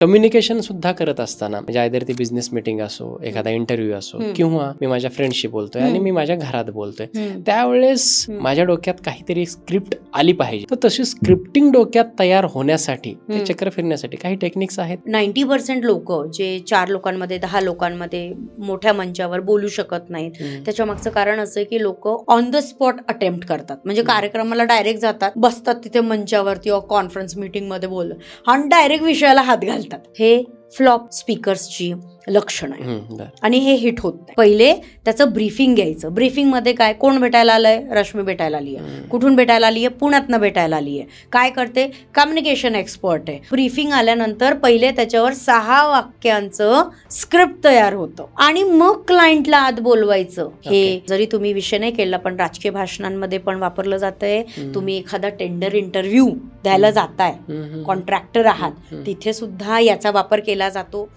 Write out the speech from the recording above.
Communication सुद्धा करत असताना म्हणजे आयदर ती बिझनेस मीटिंग असो, एखादा इंटरव्ह्यू असो, किंवा मी माझ्या फ्रेंडशी बोलतोय आणि मी माझ्या घरात बोलतोय, त्यावेळेस माझ्या डोक्यात काहीतरी स्क्रिप्ट आली पाहिजे. तर तशी स्क्रिप्टिंग डोक्यात तयार होण्यासाठी, ते चक्र फिरण्यासाठी काही टेक्निक्स आहेत. 90% लोक जे 4 लोकांमध्ये 10 लोकांमध्ये मोठ्या मंचावर बोलू शकत नाहीत, त्याच्या मागचं कारण असं आहे की लोक ऑन द स्पॉट अटेम्प्ट करतात. म्हणजे कार्यक्रमाला डायरेक्ट जातात, बसतात तिथे मंचावरती किंवा कॉन्फरन्स मीटिंग मध्ये बोलतात आणि डायरेक्ट विषयाला हात घालतात. हे फ्लॉप स्पीकर्सची लक्षण आहे आणि हे हिट होत नाही. पहिले त्याचं ब्रीफिंग घ्यायचं. ब्रीफिंग मध्ये काय, कोण भेटायला आलंय, रश्मी भेटायला आली आहे. कुठून भेटायला आली आहे, पुण्यातनं भेटायला आली आहे. काय करते, कम्युनिकेशन एक्सपर्ट आहे. ब्रीफिंग आल्यानंतर पहिले त्याच्यावर 6 वाक्यांचं स्क्रिप्ट तयार होतं आणि मग क्लायंटला आत बोलवायचं. हे जरी तुम्ही विषय नाही केला पण राजकीय भाषणांमध्ये पण वापरलं जातंय. तुम्ही एखादा टेंडर इंटरव्ह्यू द्यायला जाताय, कॉन्ट्रॅक्टर आहात, तिथे सुद्धा याचा वापर केला जातो.